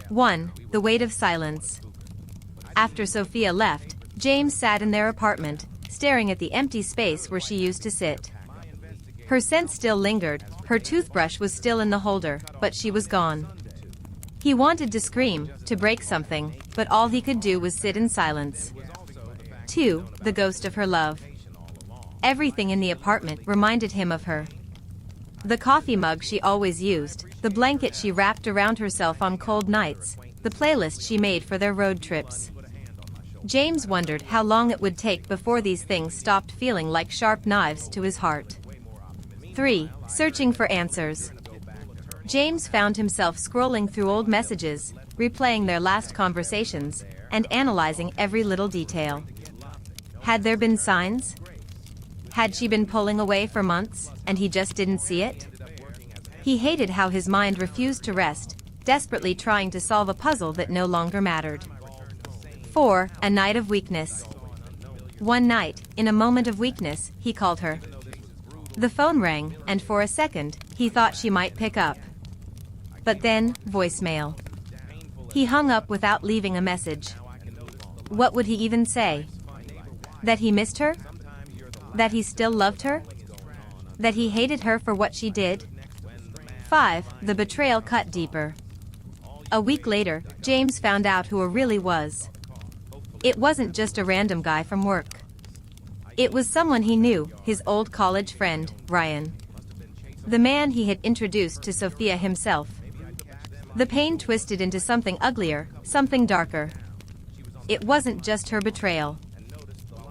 1. The weight of silence. After Sophia left, James sat in their apartment, staring at the empty space where she used to sit. Her scent still lingered, her toothbrush was still in the holder, but she was gone. He wanted to scream, to break something, but all he could do was sit in silence. 2. The ghost of her love. Everything in the apartment reminded him of her. The coffee mug she always used, the blanket she wrapped around herself on cold nights, the playlist she made for their road trips. James wondered how long it would take before these things stopped feeling like sharp knives to his heart. 3. Searching for answers. James found himself scrolling through old messages, replaying their last conversations, and analyzing every little detail. Had there been signs? Had she been pulling away for months, and he just didn't see it? He hated how his mind refused to rest, desperately trying to solve a puzzle that no longer mattered. 4. A night of weakness. One night, in a moment of weakness, he called her. The phone rang, and for a second, he thought she might pick up. But then, voicemail. He hung up without leaving a message. What would he even say? That he missed her? That he still loved her? That he hated her for what she did? 5. The betrayal cut deeper. A week later, James found out who it really was. It wasn't just a random guy from work. It was someone he knew, his old college friend, Ryan. The man he had introduced to Sophia himself. The pain twisted into something uglier, something darker. It wasn't just her betrayal.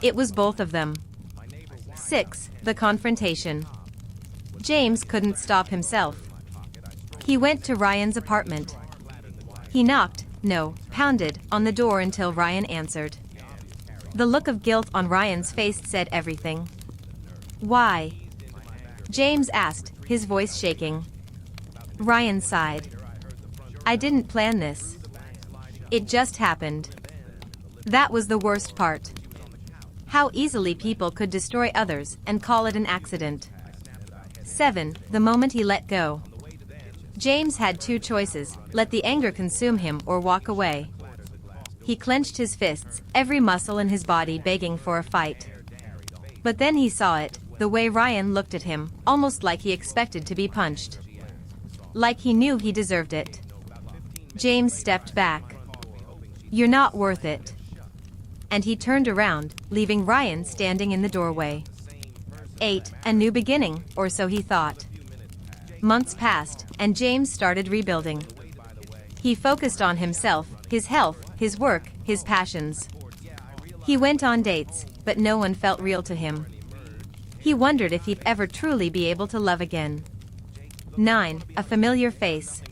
It was both of them. 6. The confrontation. James couldn't stop himself. He went to Ryan's apartment. He knocked, no, pounded, on the door until Ryan answered. The look of guilt on Ryan's face said everything. Why? James asked, his voice shaking. Ryan sighed. I didn't plan this. It just happened. That was the worst part. How easily people could destroy others and call it an accident. 7. The moment he let go. James had two choices, let the anger consume him or walk away. He clenched his fists, every muscle in his body begging for a fight. But then he saw it, the way Ryan looked at him, almost like he expected to be punched. Like he knew he deserved it. James stepped back. You're not worth it. And he turned around, leaving Ryan standing in the doorway. 8. A new beginning, or so he thought. Months passed, and James started rebuilding. He focused on himself, his health, his work, his passions. He went on dates, but no one felt real to him. He wondered if he'd ever truly be able to love again. 9. A familiar face.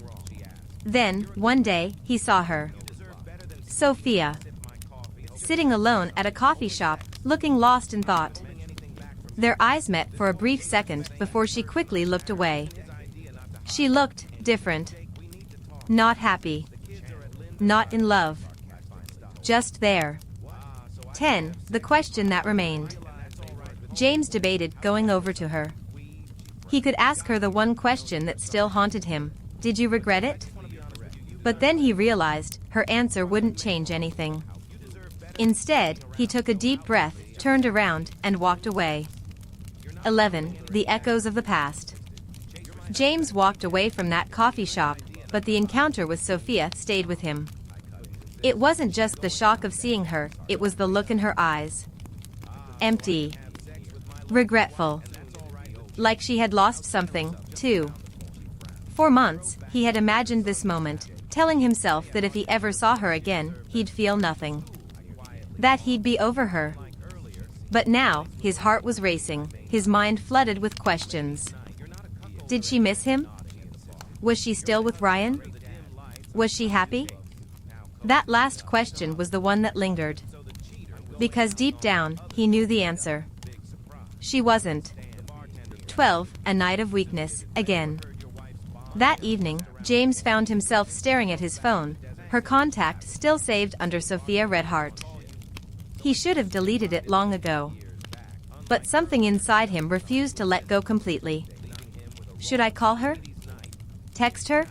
Then, one day, he saw her. Sophia. Sitting alone at a coffee shop, looking lost in thought. Their eyes met for a brief second before she quickly looked away. She looked different. Not happy. Not in love. Just there. 10. The question that remained. James debated going over to her. He could ask her the one question that still haunted him. Did you regret it? But then he realized her answer wouldn't change anything. Instead, he took a deep breath, turned around, and walked away. 11. The echoes of the past. James walked away from that coffee shop, but the encounter with Sophia stayed with him. It wasn't just the shock of seeing her, it was the look in her eyes. Empty. Regretful. Like she had lost something, too. For months, he had imagined this moment, telling himself that if he ever saw her again, he'd feel nothing. That he'd be over her. But now, his heart was racing, his mind flooded with questions. Did she miss him? Was she still with Ryan? Was she happy? That last question was the one that lingered. Because deep down, he knew the answer. She wasn't. 12. A night of weakness, again. That evening, James found himself staring at his phone, her contact still saved under Sophia Redhart. He should have deleted it long ago. But something inside him refused to let go completely. Should I call her? Text her?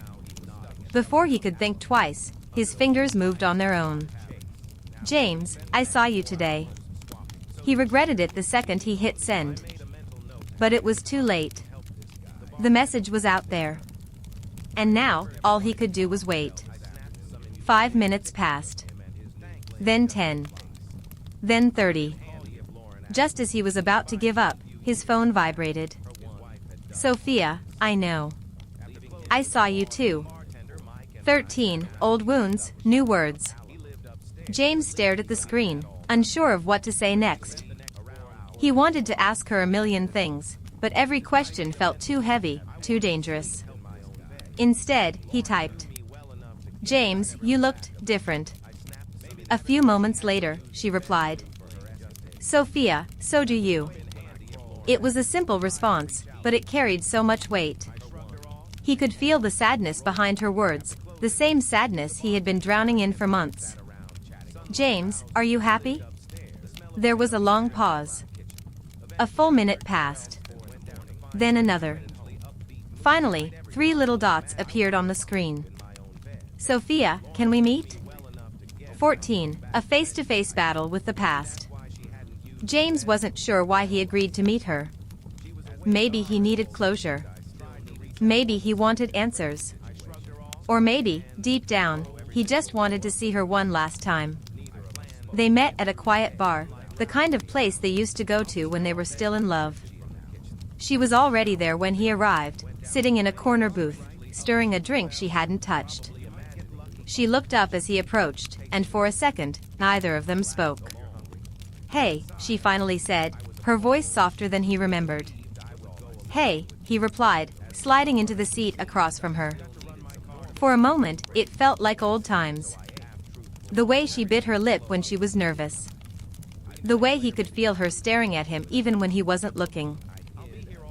Before he could think twice, his fingers moved on their own. James, I saw you today. He regretted it the second he hit send. But it was too late. The message was out there. And now, all he could do was wait. 5 minutes passed. Then 10. Then 30. Just as he was about to give up, his phone vibrated. Sophia, I know. I saw you too. 13, old wounds, new words. James stared at the screen, unsure of what to say next. He wanted to ask her a million things, but every question felt too heavy, too dangerous. Instead, he typed, James, you looked different. A few moments later, she replied, Sophia, so do you. It was a simple response, but it carried so much weight. He could feel the sadness behind her words, the same sadness he had been drowning in for months. James, are you happy? There was a long pause. A full minute passed. Then another. Finally, 3 little dots appeared on the screen. Sophia, can we meet? 14, a face-to-face battle with the past. James wasn't sure why he agreed to meet her. Maybe he needed closure. Maybe he wanted answers. Or maybe, deep down, he just wanted to see her one last time. They met at a quiet bar, the kind of place they used to go to when they were still in love. She was already there when he arrived, sitting in a corner booth, stirring a drink she hadn't touched. She looked up as he approached, and for a second, neither of them spoke. Hey, she finally said, her voice softer than he remembered. Hey, he replied, sliding into the seat across from her. For a moment, it felt like old times. The way she bit her lip when she was nervous. The way he could feel her staring at him even when he wasn't looking.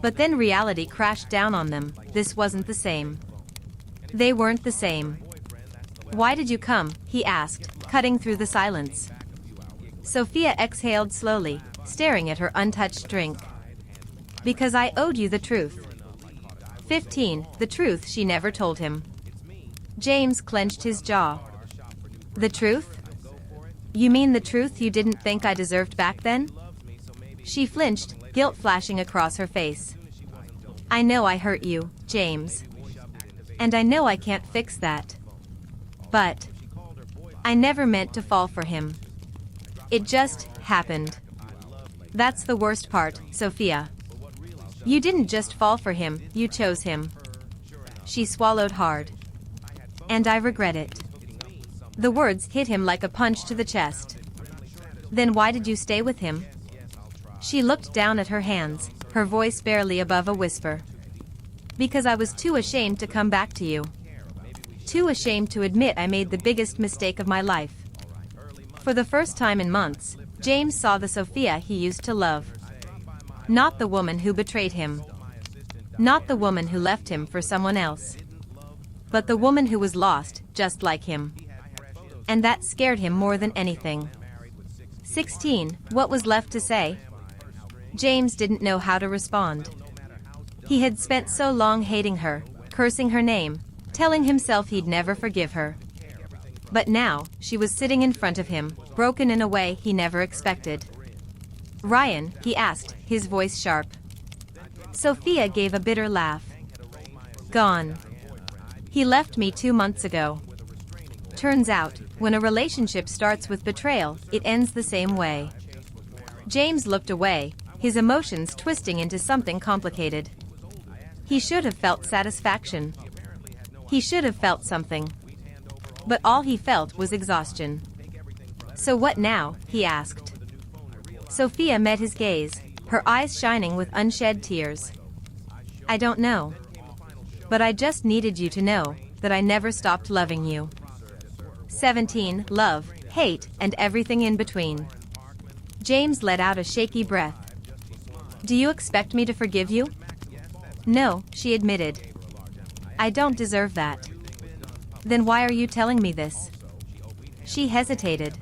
But then reality crashed down on them. This wasn't the same. They weren't the same. Why did you come? He asked, cutting through the silence. Sophia exhaled slowly, staring at her untouched drink. Because I owed you the truth. 15, the truth she never told him. James clenched his jaw. The truth? You mean the truth you didn't think I deserved back then? She flinched, guilt flashing across her face. I know I hurt you, James. And I know I can't fix that. But I never meant to fall for him. It just happened. That's the worst part, Sophia. You didn't just fall for him, you chose him. She swallowed hard. And I regret it. The words hit him like a punch to the chest. Then why did you stay with him? She looked down at her hands, her voice barely above a whisper. Because I was too ashamed to come back to you. Too ashamed to admit I made the biggest mistake of my life. For the first time in months, James saw the Sophia he used to love. Not the woman who betrayed him. Not the woman who left him for someone else. But the woman who was lost, just like him. And that scared him more than anything. 16, what was left to say? James didn't know how to respond. He had spent so long hating her, cursing her name, telling himself he'd never forgive her. But now, she was sitting in front of him, broken in a way he never expected. Ryan, he asked, his voice sharp. Sophia gave a bitter laugh. Gone. He left me 2 months ago. Turns out, when a relationship starts with betrayal, it ends the same way. James looked away, his emotions twisting into something complicated. He should have felt satisfaction. He should have felt something. But all he felt was exhaustion. So what now? He asked. Sophia met his gaze, her eyes shining with unshed tears. I don't know. But I just needed you to know that I never stopped loving you. 17, love, hate, and everything in between. James let out a shaky breath. Do you expect me to forgive you? No, she admitted. I don't deserve that. Then why are you telling me this? She hesitated.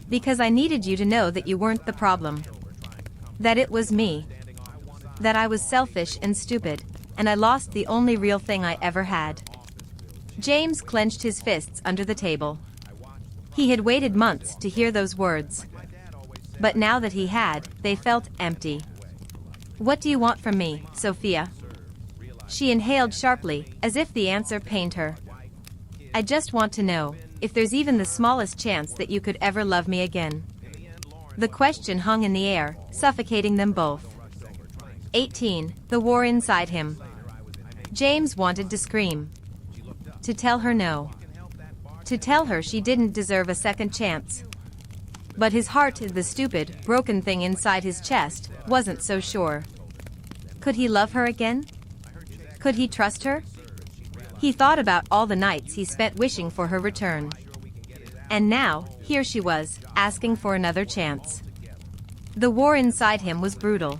Because I needed you to know that you weren't the problem. That it was me. That I was selfish and stupid, and I lost the only real thing I ever had. James clenched his fists under the table. He had waited months to hear those words. But now that he had, they felt empty. "What do you want from me, Sophia?" She inhaled sharply, as if the answer pained her. "I just want to know if there's even the smallest chance that you could ever love me again." The question hung in the air, suffocating them both. 18. The war inside him. James wanted to scream. To tell her no. To tell her she didn't deserve a second chance. But his heart, the stupid, broken thing inside his chest, wasn't so sure. Could he love her again? Could he trust her? He thought about all the nights he spent wishing for her return. And now, here she was, asking for another chance. The war inside him was brutal.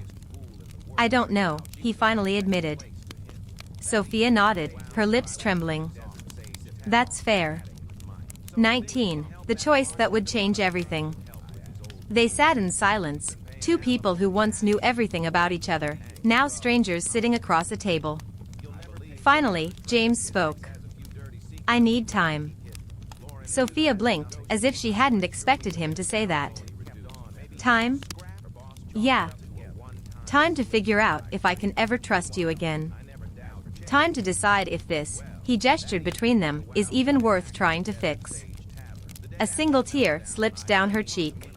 "I don't know," he finally admitted. Sophia nodded, her lips trembling. "That's fair." 19. The choice that would change everything. They sat in silence, two people who once knew everything about each other, now strangers sitting across a table. Finally, James spoke. "I need time." Sophia blinked, as if she hadn't expected him to say that. "Time?" "Yeah. Time to figure out if I can ever trust you again. Time to decide if this," he gestured between them, "is even worth trying to fix." A single tear slipped down her cheek.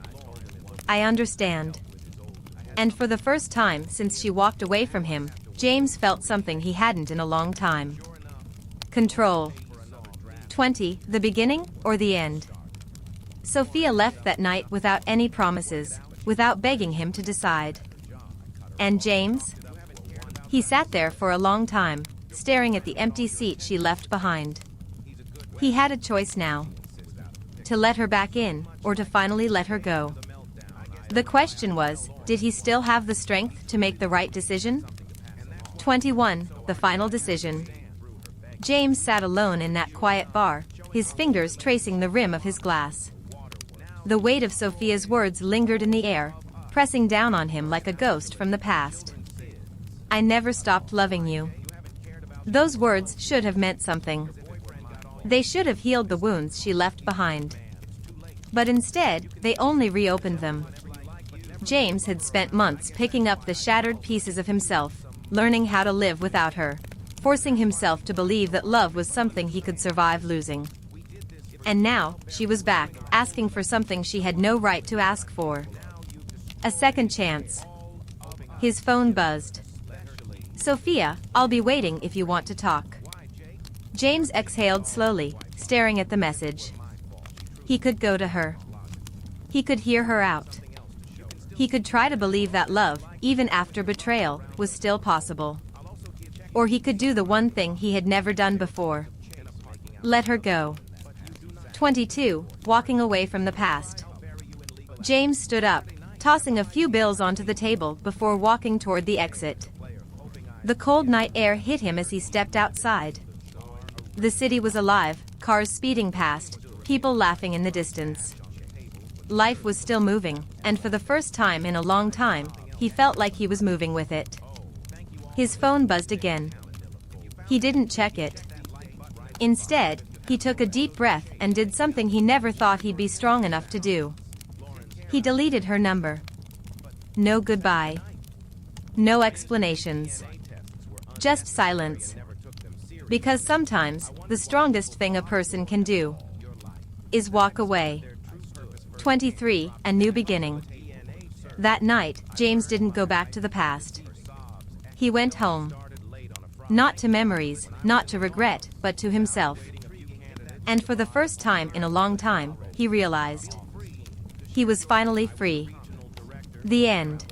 "I understand." And for the first time since she walked away from him, James felt something he hadn't in a long time. Control. 20. The beginning or the end? Sophia left that night without any promises, without begging him to decide. And James? He sat there for a long time, staring at the empty seat she left behind. He had a choice now. To let her back in, or to finally let her go. The question was, did he still have the strength to make the right decision? 21. The final decision. James sat alone in that quiet bar, his fingers tracing the rim of his glass. The weight of Sophia's words lingered in the air, pressing down on him like a ghost from the past. "I never stopped loving you." Those words should have meant something. They should have healed the wounds she left behind. But instead, they only reopened them. James had spent months picking up the shattered pieces of himself, learning how to live without her, forcing himself to believe that love was something he could survive losing. And now, she was back, asking for something she had no right to ask for. A second chance. His phone buzzed. "Sophia, I'll be waiting if you want to talk." James exhaled slowly, staring at the message. He could go to her. He could hear her out. He could try to believe that love, even after betrayal, was still possible. Or he could do the one thing he had never done before. Let her go. 22. Walking away from the past. James stood up, tossing a few bills onto the table before walking toward the exit. The cold night air hit him as he stepped outside. The city was alive, cars speeding past, people laughing in the distance. Life was still moving, and for the first time in a long time, he felt like he was moving with it. His phone buzzed again. He didn't check it. Instead, he took a deep breath and did something he never thought he'd be strong enough to do. He deleted her number. No goodbye. No explanations. Just silence. Because sometimes, the strongest thing a person can do is walk away. 23. A new beginning. That night, James didn't go back to the past. He went home. Not to memories, not to regret, but to himself. And for the first time in a long time, he realized he was finally free. The end.